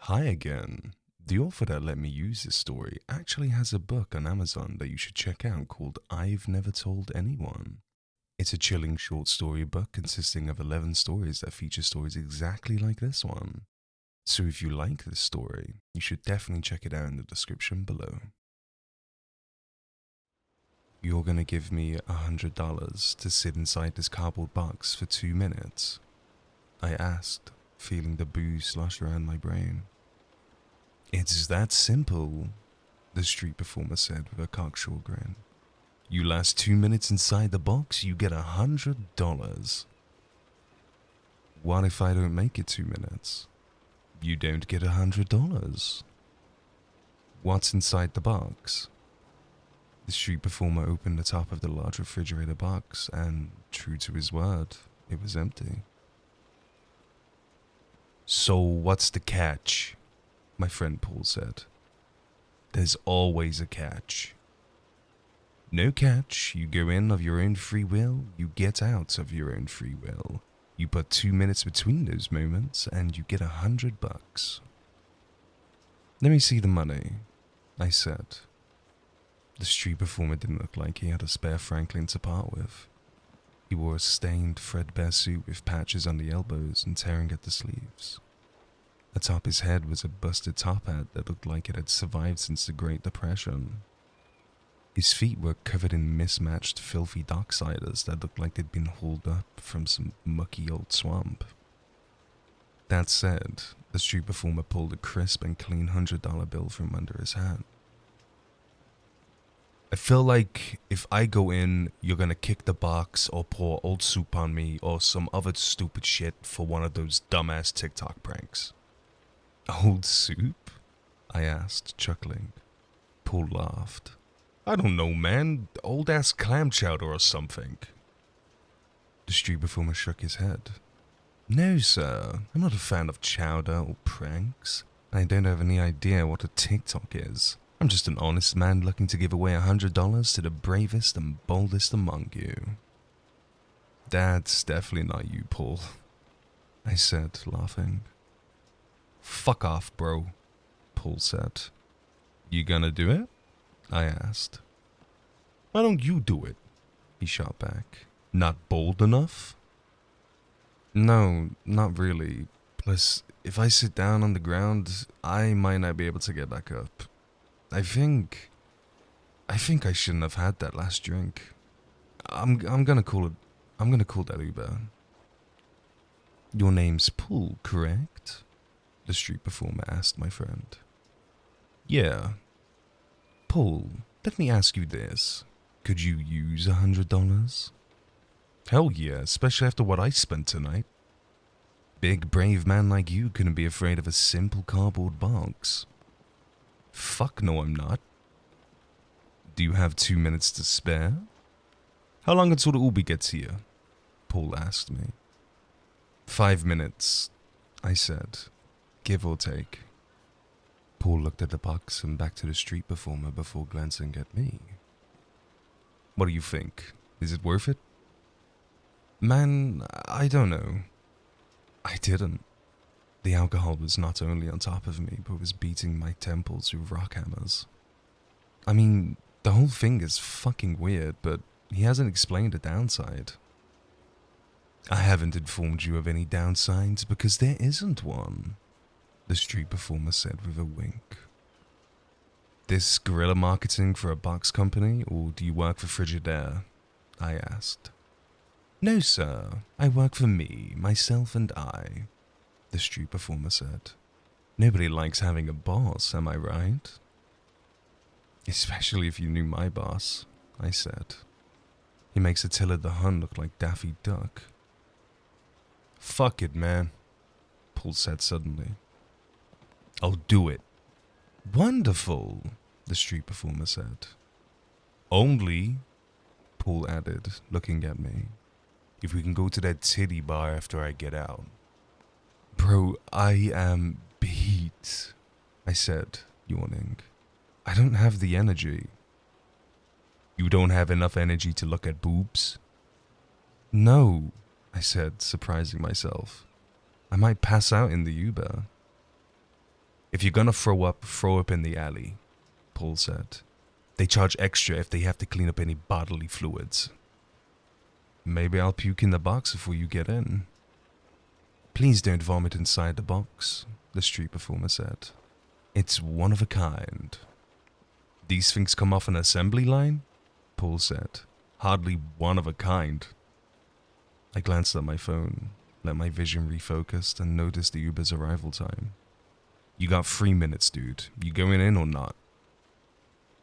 Hi again. The author that let me use this story actually has a book on Amazon that you should check out called I've Never Told Anyone. It's a chilling short story book consisting of 11 stories that feature stories exactly like this one. So if you like this story, you should definitely check it out in the description below. You're gonna give me $100 to sit inside this cardboard box for 2 minutes? I asked, feeling the booze slosh around my brain. It's that simple, the street performer said with a cocksure grin. You last 2 minutes inside the box, you get $100. What if I don't make it 2 minutes? You don't get $100. What's inside the box? The street performer opened the top of the large refrigerator box, and, true to his word, it was empty. So what's the catch? My friend Paul said. There's always a catch. No catch. You go in of your own free will, you get out of your own free will. You put 2 minutes between those moments, and you get $100. Let me see the money, I said. The street performer didn't look like he had a spare franc to part with. He wore a stained, threadbare suit with patches on the elbows and tearing at the sleeves. Atop his head was a busted top hat that looked like it had survived since the Great Depression. His feet were covered in mismatched, filthy docksiders that looked like they'd been hauled up from some mucky old swamp. That said, the street performer pulled a crisp and clean $100 bill from under his hat. I feel like if I go in, you're gonna kick the box or pour old soup on me or some other stupid shit for one of those dumbass TikTok pranks. Old soup? I asked, chuckling. Paul laughed. I don't know, man. Old ass clam chowder or something. The street performer shook his head. No, sir. I'm not a fan of chowder or pranks. I don't have any idea what a TikTok is. I'm just an honest man looking to give away $100 to the bravest and boldest among you. That's definitely not you, Paul, I said, laughing. Fuck off, bro, Paul said. You gonna do it? I asked. Why don't you do it? He shot back. Not bold enough? No, not really. Plus, if I sit down on the ground, I might not be able to get back up. I think I shouldn't have had that last drink. I'm gonna call that Uber. Your name's Paul, correct? The street performer asked my friend. Yeah. Paul, let me ask you this. Could you use $100? Hell yeah, especially after what I spent tonight. Big brave man like you couldn't be afraid of a simple cardboard box. Fuck no, I'm not. Do you have 2 minutes to spare? How long until the Uber gets here? Paul asked me. 5 minutes, I said, give or take. Paul looked at the box and back to the street performer before glancing at me. What do you think? Is it worth it? Man, I don't know. I didn't. The alcohol was not only on top of me, but was beating my temples with rock hammers. I mean, the whole thing is fucking weird, but he hasn't explained a downside. I haven't informed you of any downsides because there isn't one, the street performer said with a wink. This guerrilla marketing for a box company, or do you work for Frigidaire? I asked. No, sir. I work for me, myself and I, the street performer said. Nobody likes having a boss, am I right? Especially if you knew my boss, I said. He makes Attila the Hun look like Daffy Duck. Fuck it, man, Paul said suddenly. I'll do it. Wonderful, the street performer said. Only, Paul added, looking at me, if we can go to that titty bar after I get out. Bro, I am beat, I said, yawning. I don't have the energy. You don't have enough energy to look at boobs? No, I said, surprising myself. I might pass out in the Uber. If you're gonna throw up in the alley, Paul said. They charge extra if they have to clean up any bodily fluids. Maybe I'll puke in the box before you get in. Please don't vomit inside the box, the street performer said. It's one of a kind. These things come off an assembly line? Paul said. Hardly one of a kind. I glanced at my phone, let my vision refocus, and noticed the Uber's arrival time. You got 3 minutes, dude. You going in or not?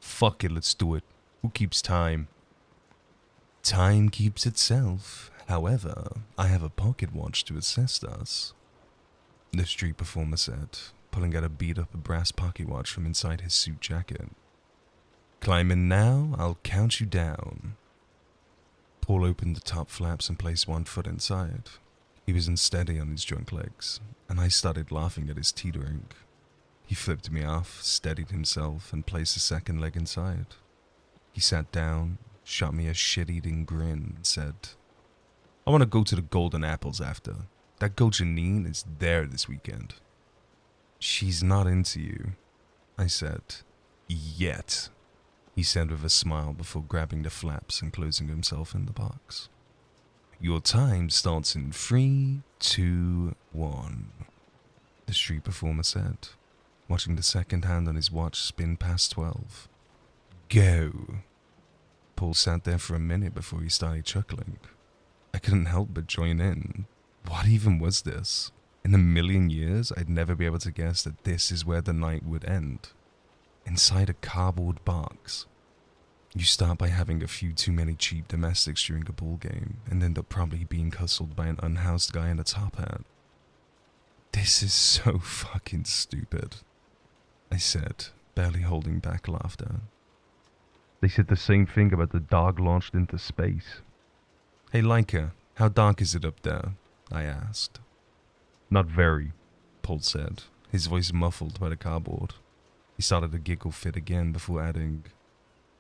Fuck it, let's do it. Who keeps time? Time keeps itself. However, I have a pocket watch to assist us, the street performer said, pulling out a beat-up brass pocket watch from inside his suit jacket. Climb in now, I'll count you down. Paul opened the top flaps and placed one foot inside. He was unsteady on his drunk legs, and I started laughing at his teetering. He flipped me off, steadied himself, and placed a second leg inside. He sat down, shot me a shit-eating grin, and said, I want to go to the Golden Apples after. That girl Janine is there this weekend. She's not into you, I said. Yet, he said with a smile before grabbing the flaps and closing himself in the box. Your time starts in 3, 2, 1, the street performer said, watching the second hand on his watch spin past 12. Go. Paul sat there for a minute before he started chuckling. I couldn't help but join in. What even was this? In a million years, I'd never be able to guess that this is where the night would end. Inside a cardboard box. You start by having a few too many cheap domestics during a ball game, and end up probably being hustled by an unhoused guy in a top hat. This is so fucking stupid, I said, barely holding back laughter. They said the same thing about the dog launched into space. Hey Leica, how dark is it up there? I asked. Not very, Paul said, his voice muffled by the cardboard. He started to giggle fit again before adding,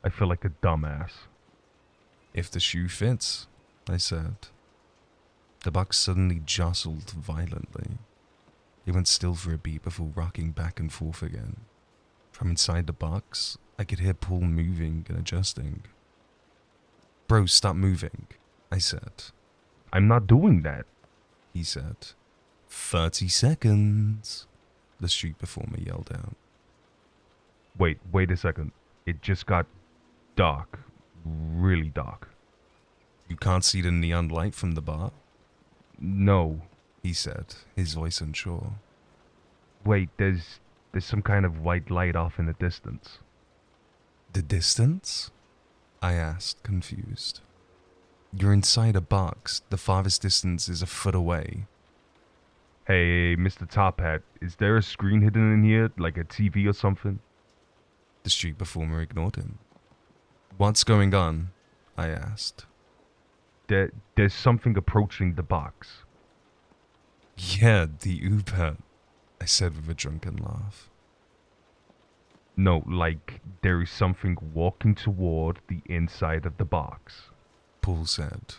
I feel like a dumbass. If the shoe fits, I said. The box suddenly jostled violently. It went still for a beat before rocking back and forth again. From inside the box, I could hear Paul moving and adjusting. Bro, stop moving, I said. I'm not doing that, he said. 30 seconds, the street performer yelled out. Wait a second. It just got dark. Really dark. You can't see the neon light from the bar? No, he said, his voice unsure. Wait, there's some kind of white light off in the distance. The distance? I asked, confused. You're inside a box. The farthest distance is a foot away. Hey, Mr. Top Hat, is there a screen hidden in here, like a TV or something? The street performer ignored him. What's going on? I asked. There's something approaching the box. Yeah, the Uber, I said with a drunken laugh. No, like, there is something walking toward the inside of the box, Paul said.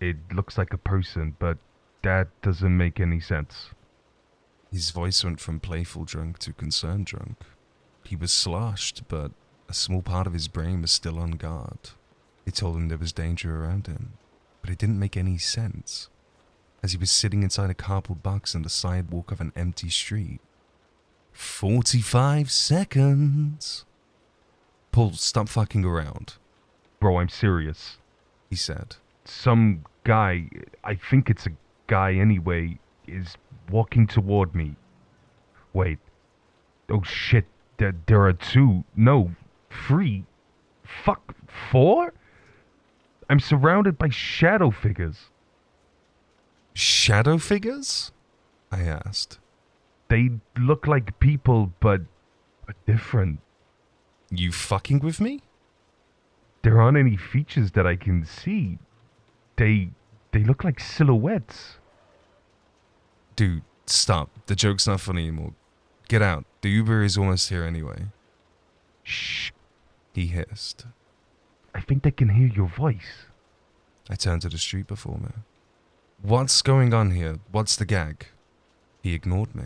It looks like a person, but that doesn't make any sense. His voice went from playful drunk to concerned drunk. He was sloshed, but a small part of his brain was still on guard. It told him there was danger around him, but it didn't make any sense, as he was sitting inside a cardboard box on the sidewalk of an empty street. 45 seconds. Paul, stop fucking around. Bro, I'm serious, he said. Some guy, I think it's a guy anyway, is walking toward me. Wait. Oh shit, there are 2, no, 3, fuck, 4? I'm surrounded by shadow figures. Shadow figures? I asked. They look like people, but different. You fucking with me? There aren't any features that I can see. They look like silhouettes. Dude, stop. The joke's not funny anymore. Get out. The Uber is almost here anyway. Shh, he hissed. I think they can hear your voice. I turned to the street performer. What's going on here? What's the gag? He ignored me.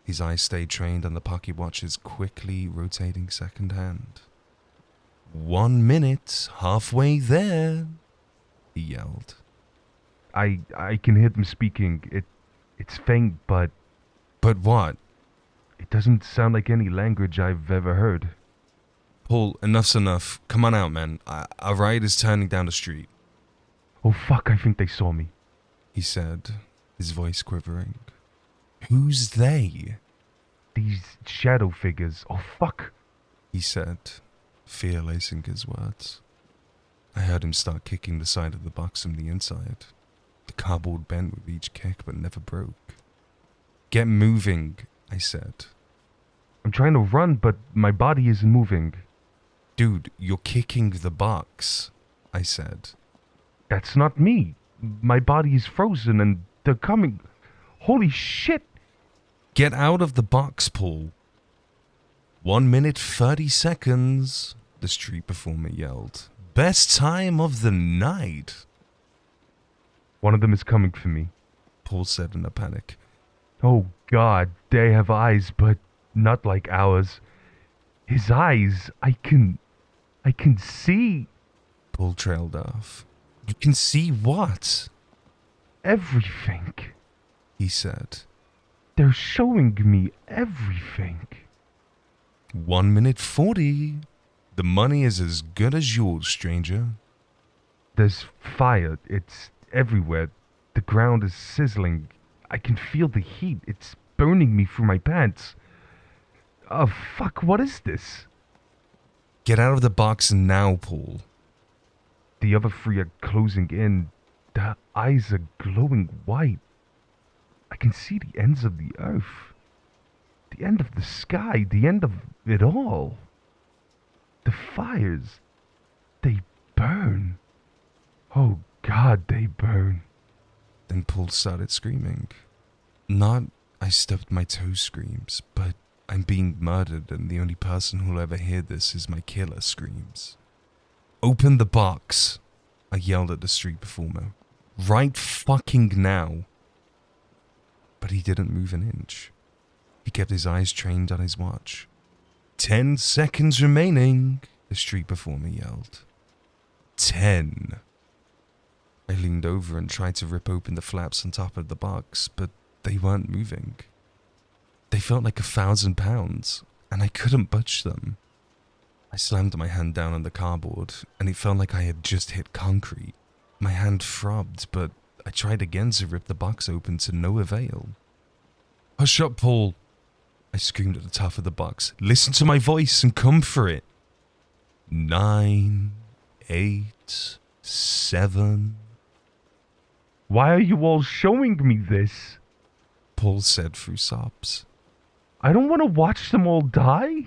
His eyes stayed trained on the pocket watch's quickly rotating second hand. 1 minute, halfway there, he yelled. I can hear them speaking. It's faint, but But what? it doesn't sound like any language I've ever heard. Paul, enough's enough. Come on out, man. Our ride is turning down the street, Oh fuck, I think they saw me. he said, his voice quivering. Who's they? These shadow figures. Oh fuck. He said, fear lacing his words. I heard him start kicking the side of the box from the inside. The cardboard bent with each kick but never broke. Get moving, I said. I'm trying to run, but my body isn't moving. Dude, you're kicking the box, I said. That's not me. My body is frozen and they're coming. Holy shit. Get out of the box, Paul. 1 minute 30 seconds, the street performer yelled. Best time of the night. One of them is coming for me. Paul said in a panic. Oh god, they have eyes, but not like ours. His eyes, I can see Paul trailed off. You can see what? everything. He said. They're showing me everything. 1 minute 40. The money is as good as yours, stranger. There's fire. It's everywhere. The ground is sizzling. I can feel the heat. It's burning me through my pants. Oh, fuck, what is this? Get out of the box now, Paul. The other three are closing in. Their eyes are glowing white. I can see the ends of the earth. The end of the sky. The end of it all. The fires. They burn. Oh God, they burn. Then Paul started screaming. Not I stubbed my toe screams, but I'm being murdered and the only person who'll ever hear this is my killer screams. Open the box, I yelled at the street performer. Right fucking now. But he didn't move an inch. He kept his eyes trained on his watch. 10 seconds remaining, the street performer yelled. 10. I leaned over and tried to rip open the flaps on top of the box, but they weren't moving. They felt like 1,000 pounds, and I couldn't budge them. I slammed my hand down on the cardboard, and it felt like I had just hit concrete. My hand throbbed, but I tried again to rip the box open to no avail. Hush up, Paul, I screamed at the top of the box. Listen to my voice and come for it. 9, 8, 7. Why are you all showing me this? Paul said through sobs. I don't want to watch them all die.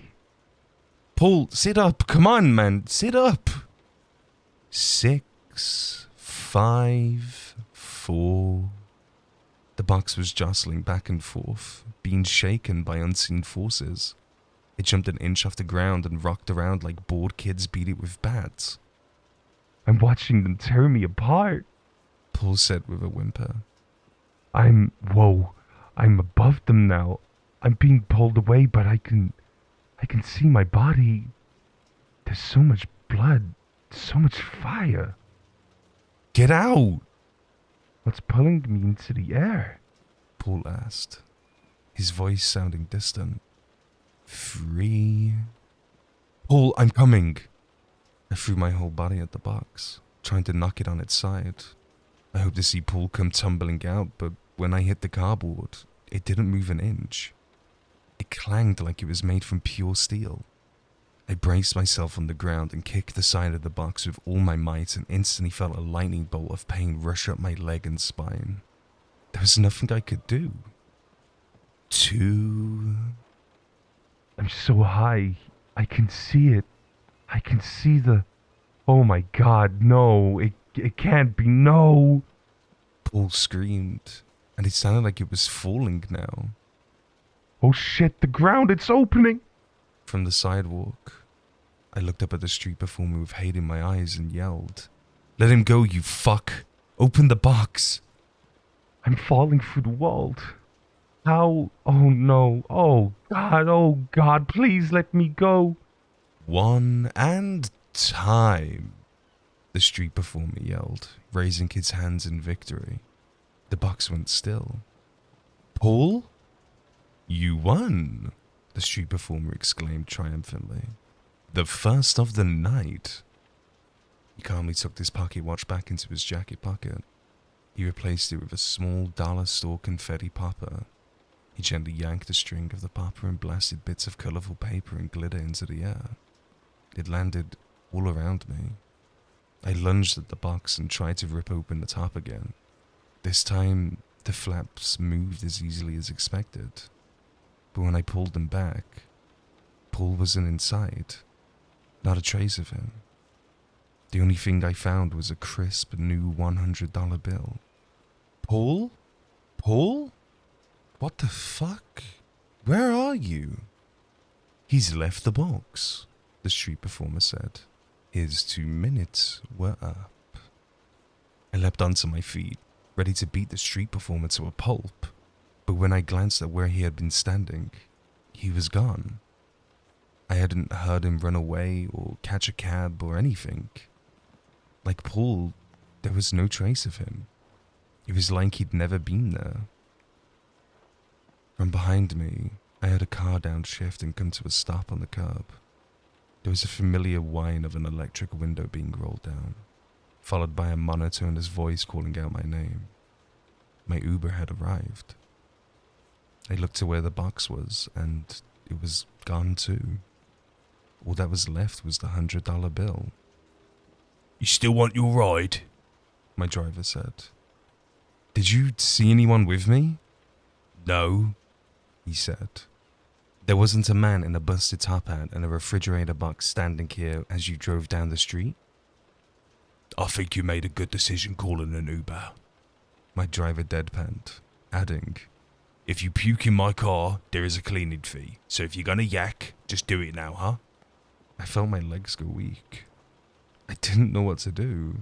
Paul, sit up. Come on, man. Sit up. 6, 5, 4. The box was jostling back and forth, being shaken by unseen forces. It jumped an inch off the ground and rocked around like bored kids beat it with bats. I'm watching them tear me apart. Paul said with a whimper. Whoa, I'm above them now. I'm being pulled away, but I can see my body. There's so much blood, so much fire. Get out! What's pulling me into the air? Paul asked, his voice sounding distant. 3. Paul, I'm coming. I threw my whole body at the box, trying to knock it on its side. I hoped to see Paul come tumbling out, but when I hit the cardboard, it didn't move an inch. It clanged like it was made from pure steel. I braced myself on the ground and kicked the side of the box with all my might and instantly felt a lightning bolt of pain rush up my leg and spine. There was nothing I could do. 2. I'm so high. I can see it. I can see the... Oh my God, no. It can't be, no. Paul screamed, and it sounded like it was falling now. Oh shit, the ground, it's opening. From the sidewalk, I looked up at the street performer with hate in my eyes and yelled, Let him go, you fuck! Open the box! I'm falling through the wall. How? Oh no. Oh God, please let me go. One and time, the street performer yelled, raising his hands in victory. The box went still. Paul? You won, the street performer exclaimed triumphantly. The first of the night. He calmly tucked his pocket watch back into his jacket pocket. He replaced it with a small dollar store confetti popper. He gently yanked the string of the popper and blasted bits of colorful paper and glitter into the air. It landed all around me. I lunged at the box and tried to rip open the top again. This time, the flaps moved as easily as expected. But when I pulled them back, Paul wasn't inside. Not a trace of him. The only thing I found was a crisp new $100 bill. Paul? Paul? What the fuck? Where are you? He's left the box, the street performer said. His 2 minutes were up. I leapt onto my feet, ready to beat the street performer to a pulp. But when I glanced at where he had been standing, he was gone. I hadn't heard him run away or catch a cab or anything. Like Paul, there was no trace of him. It was like he'd never been there. From behind me, I heard a car downshift and come to a stop on the curb. There was a familiar whine of an electric window being rolled down, followed by a monotonous voice calling out my name. My Uber had arrived. I looked to where the box was, and it was gone too. All that was left was the $100 bill. You still want your ride? My driver said. Did you see anyone with me? No, he said. There wasn't a man in a busted top hat and a refrigerator box standing here as you drove down the street? I think you made a good decision calling an Uber. My driver deadpanned, adding, if you puke in my car, there is a cleaning fee, so if you're gonna yak, just do it now, huh? I felt my legs go weak. I didn't know what to do.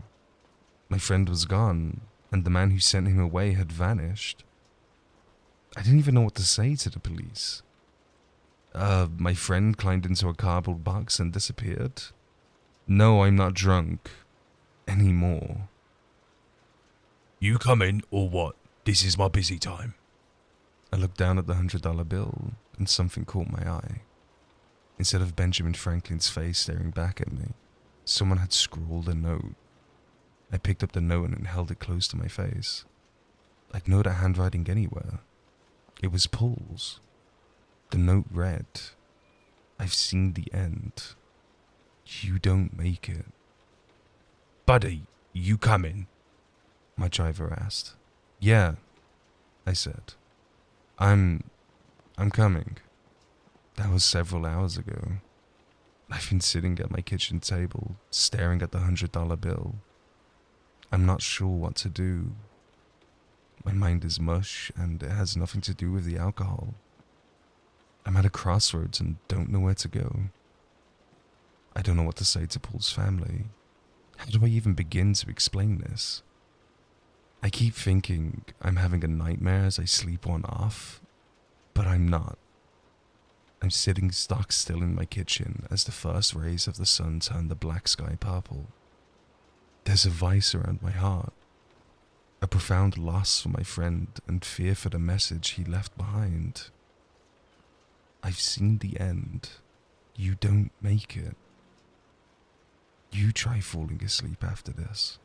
My friend was gone, and the man who sent him away had vanished. I didn't even know what to say to the police. My friend climbed into a cardboard box and disappeared. No, I'm not drunk. Anymore. You coming or what? This is my busy time. I looked down at the $100 bill and something caught my eye. Instead of Benjamin Franklin's face staring back at me, someone had scrawled a note. I picked up the note and held it close to my face. I'd know that handwriting anywhere. It was Paul's. The note read, I've seen the end. You don't make it. Buddy, you coming? My driver asked. Yeah, I said. I'm coming. That was several hours ago. I've been sitting at my kitchen table, staring at the $100 bill. I'm not sure what to do. My mind is mush, and it has nothing to do with the alcohol. I'm at a crossroads and don't know where to go. I don't know what to say to Paul's family. How do I even begin to explain this? I keep thinking I'm having a nightmare as I sleep one off, but I'm not. I'm sitting stock still in my kitchen as the first rays of the sun turn the black sky purple. There's a vice around my heart, a profound loss for my friend and fear for the message he left behind. I've seen the end. You don't make it. You try falling asleep after this.